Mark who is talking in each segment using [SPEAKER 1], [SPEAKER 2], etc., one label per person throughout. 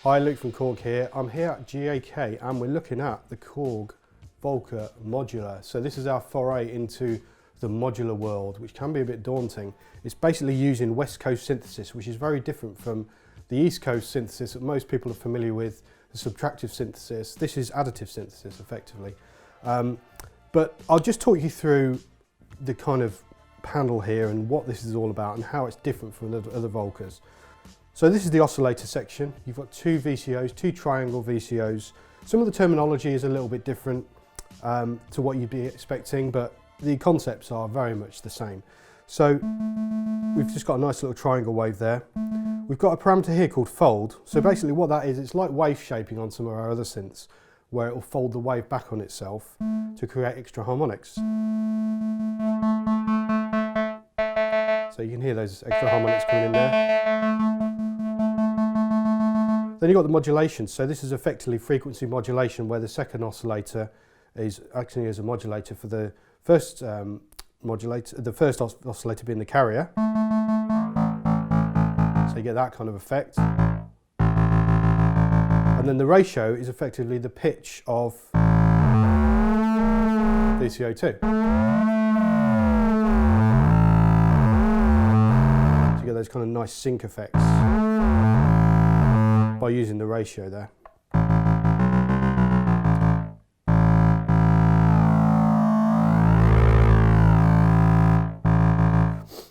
[SPEAKER 1] Hi, Luke from KORG here. I'm here at GAK and we're looking at the KORG Volca Modular. So this is our foray into the modular world, which can be a bit daunting. It's basically using West Coast synthesis, which is very different from the East Coast synthesis that most people are familiar with, the subtractive synthesis. This is additive synthesis, effectively. But I'll just talk you through the kind of panel here and what this is all about and how it's different from other Volcas. So this is the oscillator section. You've got two VCOs, two triangle VCOs. Some of the terminology is a little bit different to what you'd be expecting, but the concepts are very much the same. So we've just got a nice little triangle wave there. We've got a parameter here called fold. So basically what that is, it's like wave shaping on some of our other synths, where it will fold the wave back on itself to create extra harmonics. So you can hear those extra harmonics coming in there. Then you've got the modulation. So this is effectively frequency modulation, where the second oscillator is acting as a modulator for the first oscillator being the carrier. So you get that kind of effect. And then the ratio is effectively the pitch of VCO2. So you get those kind of nice sync effects by using the ratio there.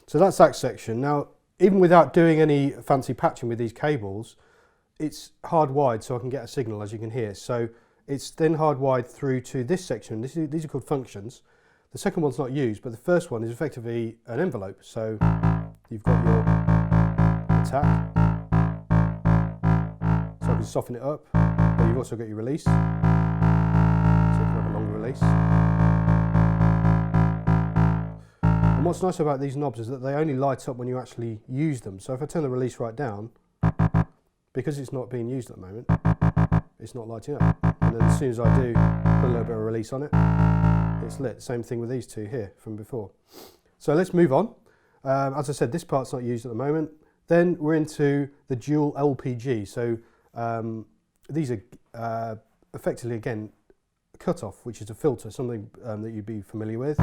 [SPEAKER 1] So that's that section. Now, even without doing any fancy patching with these cables, it's hardwired so I can get a signal, as you can hear. So it's then hardwired through to this section. These are called functions. The second one's not used, but the first one is effectively an envelope. So you've got your attack. So I can soften it up, but you've also got your release. So you can have a longer release. And what's nice about these knobs is that they only light up when you actually use them. So if I turn the release right down, because it's not being used at the moment, it's not lighting up. And then as soon as I do put a little bit of release on it, it's lit. Same thing with these two here from before. So let's move on. As I said, this part's not used at the moment. Then we're into the dual LPG. So these are effectively, again, a cutoff, which is a filter, something that you'd be familiar with.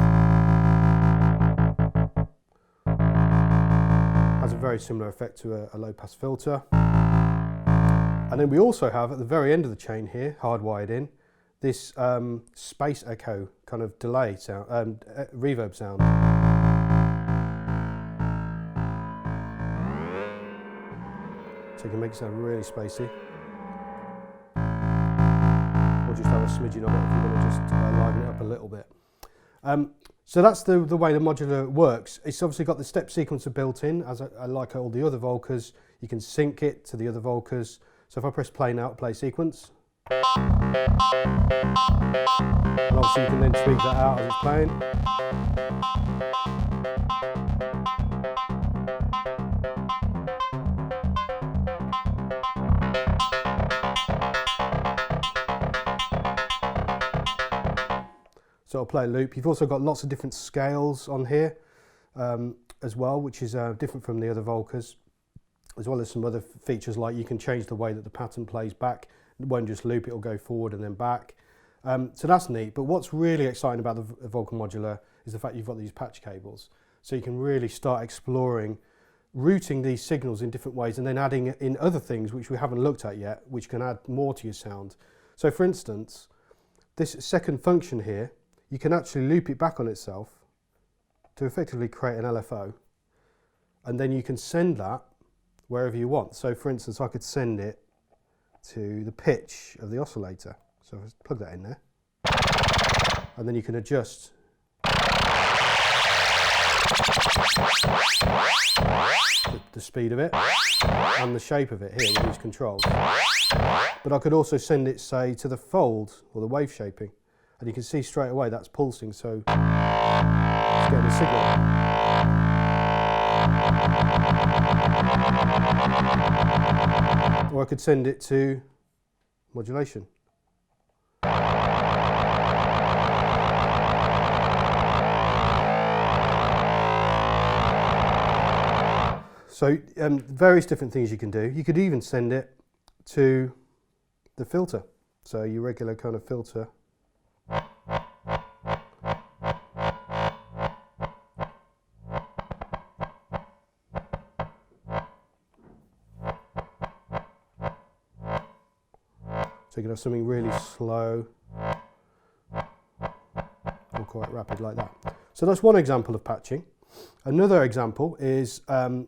[SPEAKER 1] Has a very similar effect to a low-pass filter. And then we also have, at the very end of the chain here, hardwired in, this space echo kind of delay sound, reverb sound. So you can make it sound really spacey. Or just have a smidgen of it if you want to just liven it up a little bit. So that's the way the modular works. It's obviously got the step sequencer built in, as I like all the other Volcas. You can sync it to the other Volcas. So if I press play now, play sequence. And obviously you can then tweak that out as it's playing. So I'll play a loop. You've also got lots of different scales on here as well, which is different from the other Volcas, as well as some other features like you can change the way that the pattern plays back. It won't just loop, it'll go forward and then back. So that's neat. But what's really exciting about the Volca Modular is the fact you've got these patch cables. So you can really start exploring routing these signals in different ways and then adding in other things which we haven't looked at yet, which can add more to your sound. So for instance, this second function here, you can actually loop it back on itself to effectively create an LFO, and then you can send that wherever you want. So for instance, I could send it to the pitch of the oscillator. So I'll plug that in there, and then you can adjust the speed of it and the shape of it here with these controls. But I could also send it, say, to the fold or the wave shaping. And you can see straight away that's pulsing, so it's getting a signal. Or I could send it to modulation. So various different things you can do. You could even send it to the filter. So your regular kind of filter. So you can have something really slow or quite rapid like that. So that's one example of patching. Another example is to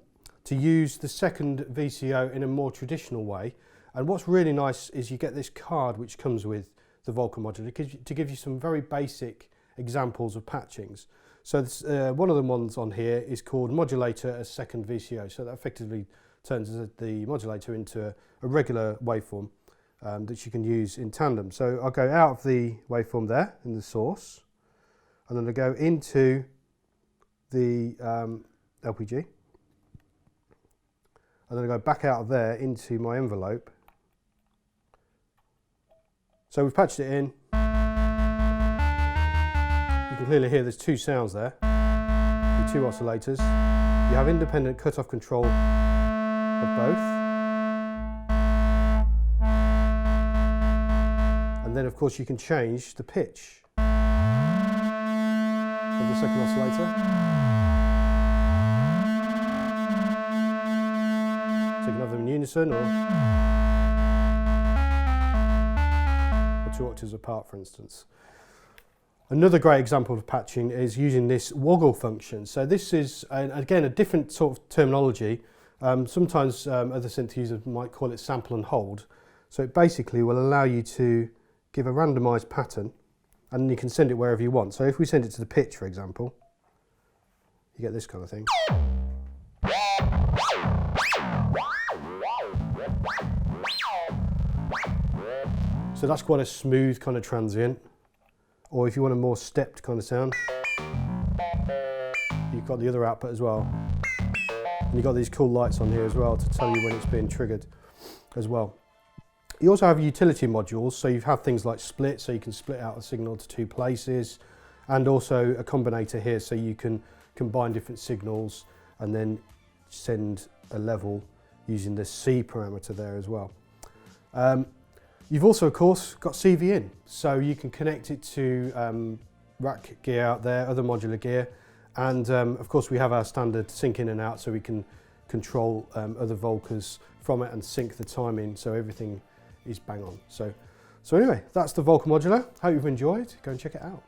[SPEAKER 1] use the second VCO in a more traditional way. And what's really nice is you get this card which comes with the Volca Modular to give you some very basic examples of patchings. So this, one of the ones on here is called Modulator as Second VCO. So that effectively turns the modulator into a regular waveform that you can use in tandem. So I'll go out of the waveform there in the source, and then I go into the LPG, and then I go back out of there into my envelope. So we've patched it in. You can clearly hear there's two sounds there, the two oscillators. You have independent cutoff control of both. And then of course you can change the pitch of the second oscillator. So you can have them in unison or 2 octaves apart, for instance. Another great example of patching is using this Woggle function. So this is, again, a different sort of terminology. Sometimes other synth users might call it sample and hold. So it basically will allow you to give a randomized pattern, and you can send it wherever you want. So if we send it to the pitch, for example, you get this kind of thing. So that's quite a smooth kind of transient. Or if you want a more stepped kind of sound, you've got the other output as well. And you've got these cool lights on here as well to tell you when it's being triggered as well. You also have utility modules, so you have things like split, so you can split out a signal to 2 places, and also a combinator here, so you can combine different signals and then send a level using the C parameter there as well. You've also, of course, got CV in, so you can connect it to rack gear out there, other modular gear, and of course we have our standard sync in and out, so we can control other Volcas from it and sync the timing, so everything is bang on. So anyway, that's the Volca Modular. Hope you've enjoyed. Go and check it out.